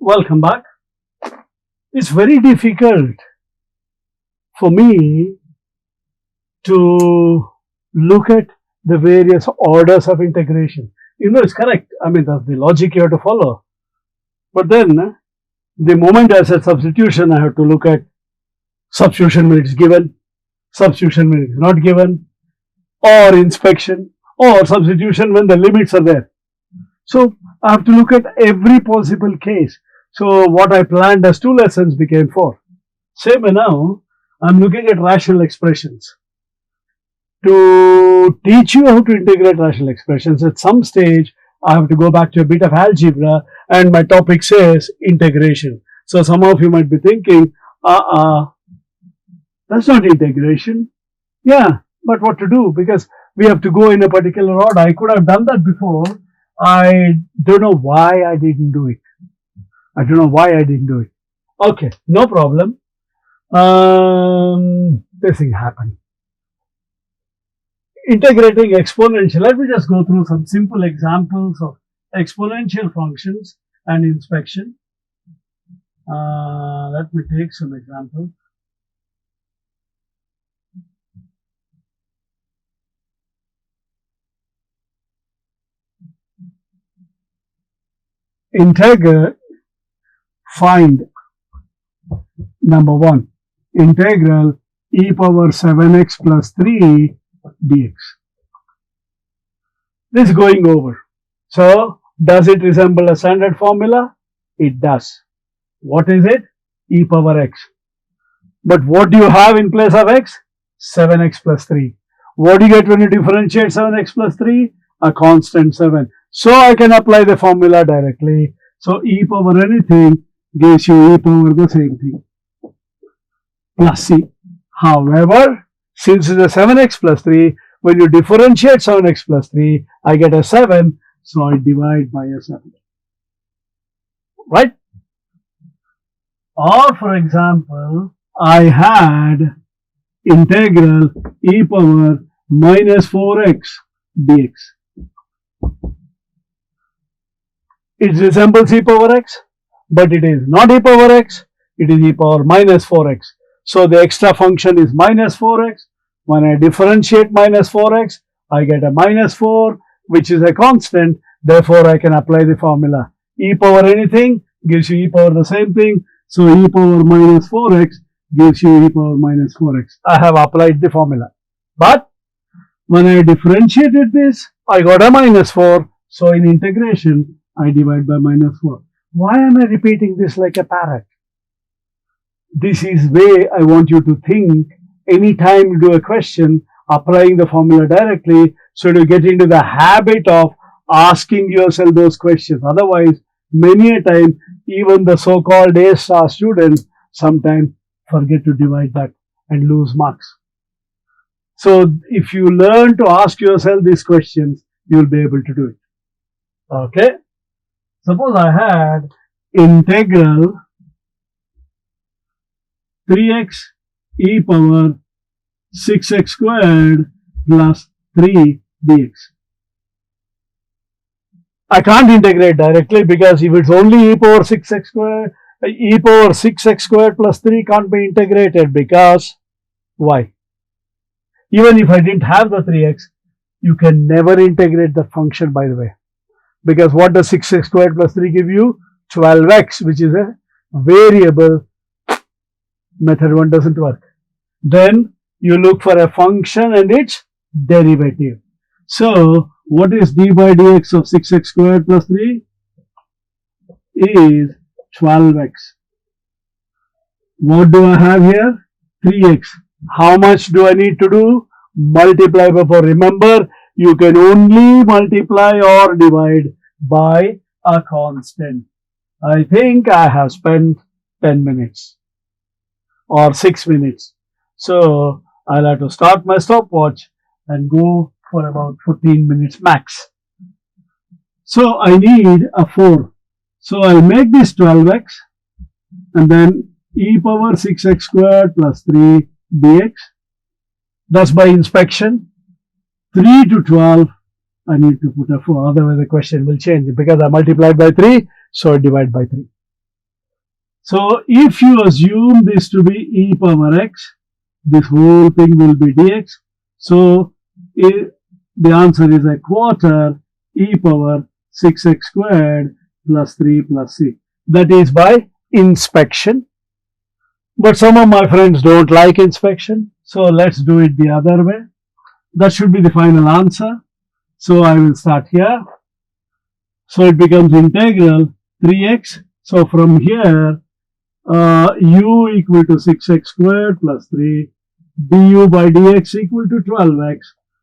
Welcome back. It's very difficult for me to look at the various orders of integration. It's correct. I mean, that's the logic you have to follow. But then, the moment I said substitution, I have to look at substitution when it's given, substitution when it's not given, or inspection, or substitution when the limits are there. So, I have to look at every possible case. So, what I planned as 2 lessons became 4. Same way now, I'm looking at rational expressions. To teach you how to integrate rational expressions, at some stage, I have to go back to a bit of algebra, and my topic says integration. So, some of you might be thinking, that's not integration. Yeah, but what to do? Because we have to go in a particular order. I could have done that before. I don't know why I didn't do it. Okay, no problem. This thing happened. Integrating exponential. Let me just go through some simple examples of exponential functions and inspection. Let me take some examples. Find number 1, integral e power 7x plus 3 dx. This is going over. So, does it resemble a standard formula? It does. What is it? E power x. But what do you have in place of x? 7x plus 3. What do you get when you differentiate 7x plus 3? A constant 7. So, I can apply the formula directly. So, e power anything gives you e power the same thing, plus c. However, since it's a 7x plus 3, when you differentiate 7x plus 3, I get a 7, so I divide by a 7. Right? Or for example, I had integral e power minus 4x dx. It resembles e power x, but it is not e power x, it is e power minus 4x. So the extra function is minus 4x. When I differentiate minus 4x, I get a minus 4, which is a constant. Therefore, I can apply the formula. E power anything gives you e power the same thing. So e power minus 4x gives you e power minus 4x. I have applied the formula. But when I differentiated this, I got a minus 4. So in integration, I divide by minus 4. Why am I repeating this like a parrot? This is way I want you to think anytime you do a question, applying the formula directly, so to get into the habit of asking yourself those questions. Otherwise, many a time, even the so-called A-star students sometimes forget to divide that and lose marks. So, if you learn to ask yourself these questions, you will be able to do it. Okay? Suppose I had integral 3x e power 6x squared plus 3 dx. I can't integrate directly because if it's only e power 6x squared, e power 6x squared plus 3 can't be integrated because why? Even if I didn't have the 3x, you can never integrate the function, by the way. Because what does 6x squared plus 3 give you? 12x, which is a variable. Method 1 doesn't work. Then you look for a function and its derivative. So, what is d by dx of 6x squared plus 3? Is 12x. What do I have here? 3x. How much do I need to do? Multiply by 4. Remember, you can only multiply or divide by a constant. I think I have spent 10 minutes or 6 minutes. So, I'll have to start my stopwatch and go for about 14 minutes max. So, I need a 4. So, I'll make this 12x and then e power 6x squared plus 3 dx. Thus, by inspection, 3 to 12, I need to put a 4. Otherwise, the question will change because I multiplied by 3, so I divide by 3. So if you assume this to be e power x, this whole thing will be dx. So the answer is a quarter e power 6x squared plus 3 plus c. That is by inspection. But some of my friends don't like inspection. So let's do it the other way. That should be the final answer. So I will start here. So it becomes integral 3x. So from here, u equal to 6x squared plus 3, du by dx equal to 12x.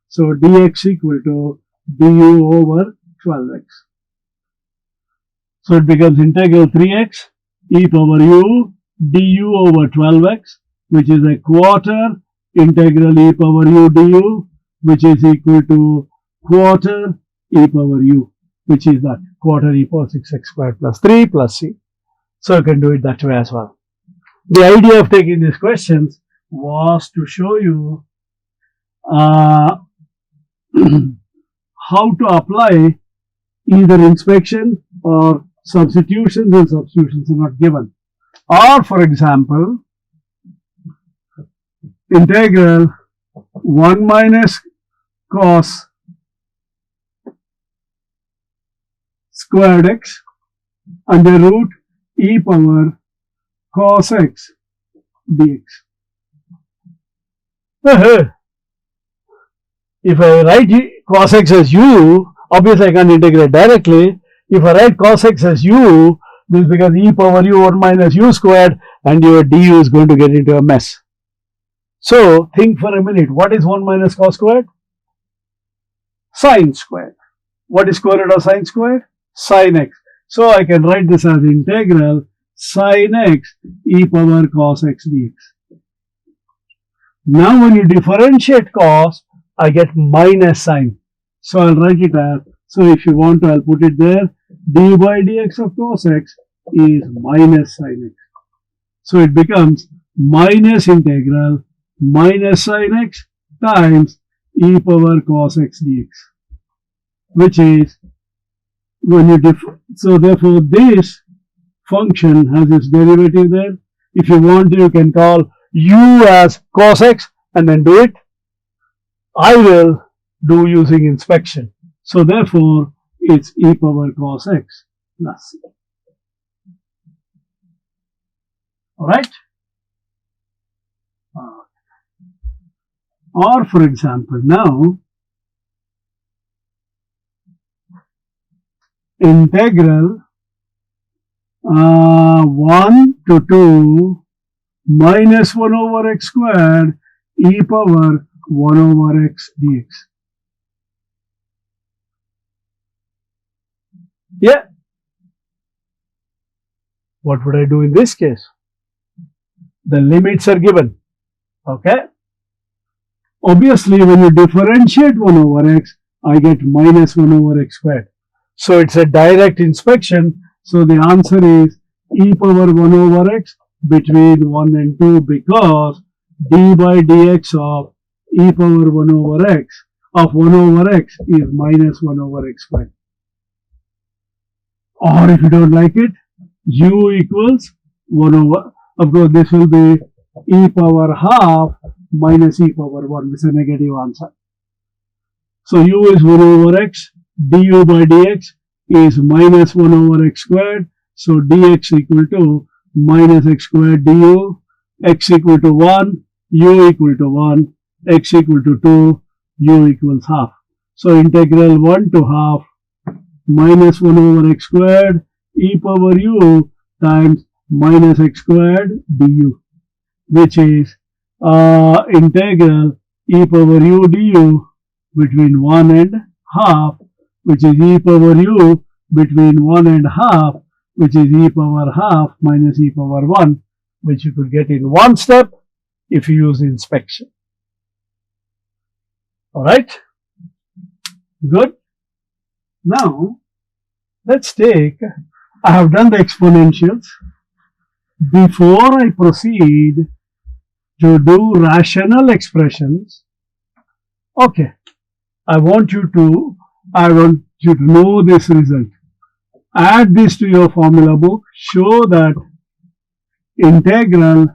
So dx equal to du over 12x. So it becomes integral 3x e power u du over 12x, which is a quarter integral e power u du, which is equal to quarter e power u, which is that quarter e power 6x squared plus 3 plus c. So you can do it that way as well. The idea of taking these questions was to show you how to apply either inspection or substitutions, and substitutions are not given. Or for example, integral 1 minus cos squared x under root e power cos x dx. If I write cos x as u, obviously I can integrate directly. If I write cos x as u, this is because e power u 1 minus u squared, and your du is going to get into a mess. So think for a minute, what is 1 minus cos squared? Sine squared. What is square root of sine squared? Sine x. So I can write this as integral sine x e power cos x dx. Now when you differentiate cos, I get minus sine. So I'll write it as, so if you want to, I'll put it there, d by dx of cos x is minus sine x. So it becomes minus integral minus sine x times e power cos x dx, which is, when you so therefore this function has its derivative there. If you want to, you can call u as cos x and then do it. I will do using inspection. So therefore it's e power cos x plus c. Alright? Or for example, now integral 1 to 2 minus 1 over x squared e power 1 over x dx. Yeah. What would I do in this case? The limits are given. Okay. Obviously, when you differentiate 1 over x, I get minus 1 over x squared. So it's a direct inspection. So the answer is e power 1 over x between 1 and 2, because d by dx of e power 1 over x of 1 over x is minus 1 over x squared. Or if you don't like it, u equals 1 over, of course this will be e power half minus e power 1, which is a negative answer. So u is 1 over x, du by dx is minus 1 over x squared. So dx equal to minus x squared du, x equal to 1, u equal to 1, x equal to 2, u equals half. So integral 1 to half minus 1 over x squared e power u times minus x squared du, which is integral e power u du between 1 and half, which is e power u between 1 and half, which is e power half minus e power 1, which you could get in one step if you use inspection. Alright? Good. Now, let's take, I have done the exponentials. Before I proceed to do rational expressions, okay, I want you to know this result. Add this to your formula book. Show that integral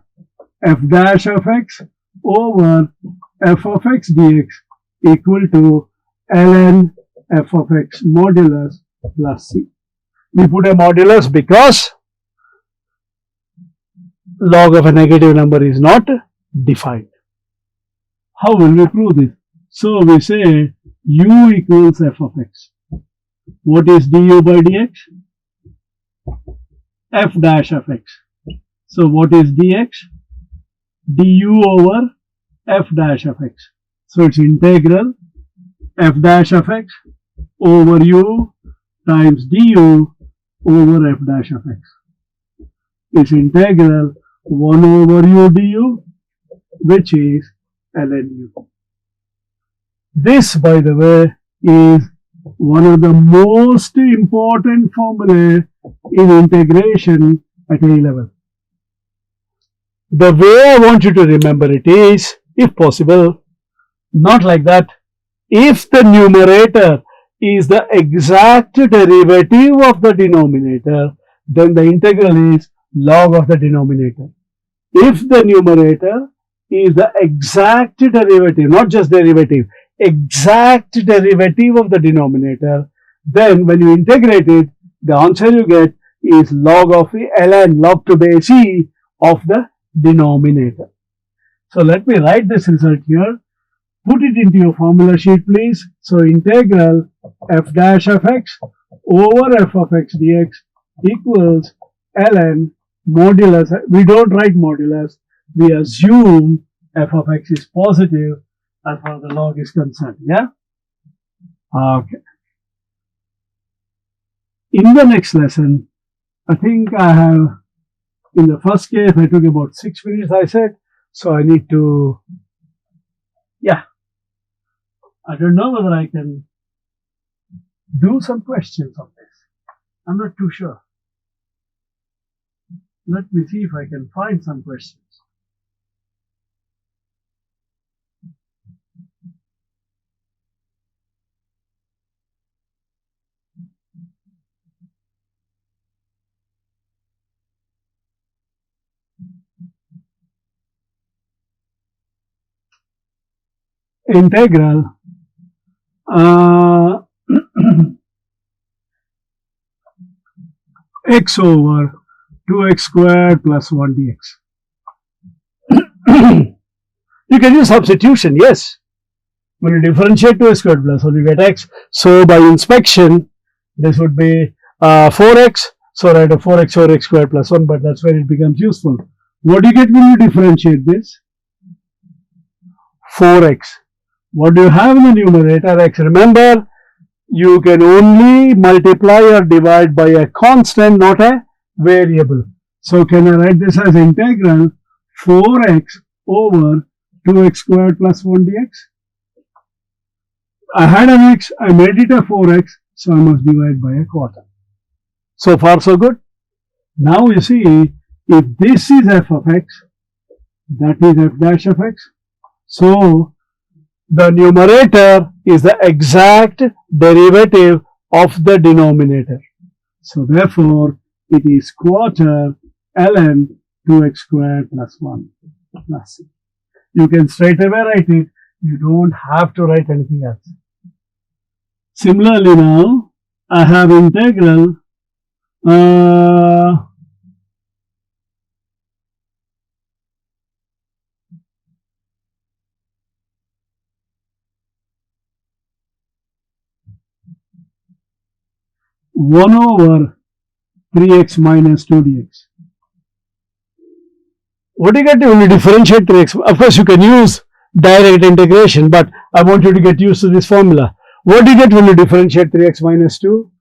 f dash of x over f of x dx equal to ln f of x modulus plus c. We put a modulus because log of a negative number is not defined. How will we prove this? So we say u equals f of x. What is du by dx? F dash of x. So what is dx? Du over f dash of x. So it's integral f dash of x over u times du over f dash of x. It's integral 1 over u du, which is ln u. This, by the way, is one of the most important formulae in integration at A level. The way I want you to remember it is, if possible, not like that. If the numerator is the exact derivative of the denominator, then the integral is log of the denominator. If the numerator is the exact derivative, not just derivative, exact derivative of the denominator, then when you integrate it, the answer you get is log of the ln, log to base e of the denominator. So let me write this result here. Put it into your formula sheet, please. So integral f dash of x over f of x dx equals ln modulus. We don't write modulus. We assume f of x is positive as far as the log is concerned. Yeah? Okay. In the next lesson, I think I have, in the first case, I took about 6 minutes, I said. So I need to, yeah. I don't know whether I can do some questions on this. I'm not too sure. Let me see if I can find some questions. Integral x over 2x squared plus 1 dx. You can use substitution, yes. When you differentiate 2x squared plus 1, you get x. So by inspection, this would be 4x. So write a 4x over x squared plus 1, but that's where it becomes useful. What do you get when you differentiate this? 4x. What do you have in the numerator? X. Remember, you can only multiply or divide by a constant, not a variable. So can I write this as integral 4x over 2x squared plus 1 dx? I had an x, I made it a 4x, so I must divide by a quarter. So far so good. Now you see, if this is f of x, that is f dash of x. So the numerator is the exact derivative of the denominator. So therefore, it is quarter ln 2x squared plus 1 plus c. You can straight away write it. You don't have to write anything else. Similarly now, I have integral 1 over 3x minus 2 dx. What do you get when you differentiate 3x? Of course, you can use direct integration, but I want you to get used to this formula. What do you get when you differentiate 3x minus 2?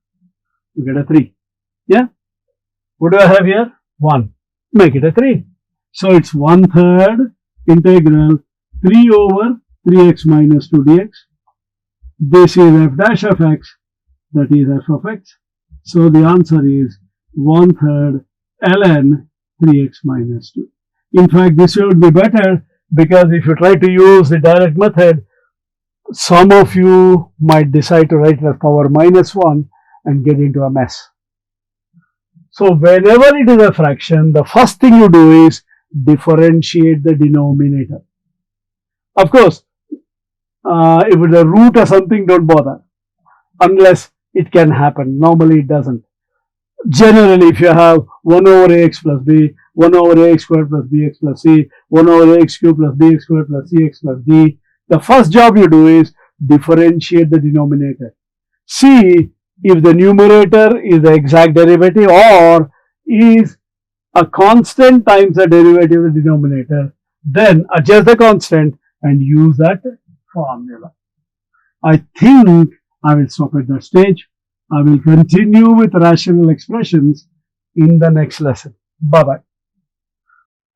You get a 3. Yeah? What do I have here? 1. Make it a 3. So it's 1/3 integral 3 over 3x minus 2 dx. This is f dash of x, that is f of x. So the answer is 1/3 ln 3x minus 2. In fact, this would be better because if you try to use the direct method, some of you might decide to write it as power minus 1 and get into a mess. So whenever it is a fraction, the first thing you do is differentiate the denominator. Of course, if it's a root or something, don't bother, unless it can happen. Normally it doesn't. Generally, if you have 1 over ax plus b, 1 over ax squared plus bx plus c, 1 over ax cubed plus bx squared plus cx plus d, the first job you do is differentiate the denominator. See if the numerator is the exact derivative or is a constant times the derivative of the denominator. Then adjust the constant and use that formula. I think I will stop at that stage. I will continue with rational expressions in the next lesson. Bye-bye.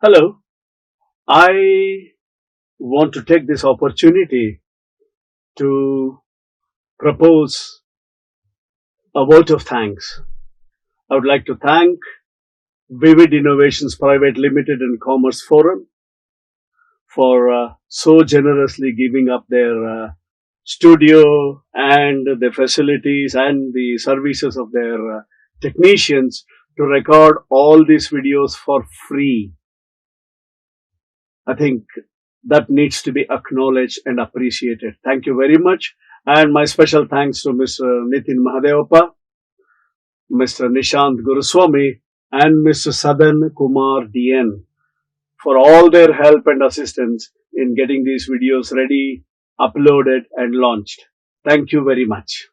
Hello. I want to take this opportunity to propose a vote of thanks. I would like to thank Vivid Innovations Private Limited and Commerce Forum for so generously giving up their studio and the facilities and the services of their technicians to record all these videos for free. I think that needs to be acknowledged and appreciated. Thank you very much. And my special thanks to Mr. Nitin Mahadevappa, Mr. Nishant Guruswamy, and Mr. Sadan Kumar DN for all their help and assistance in getting these videos ready, uploaded and launched. Thank you very much.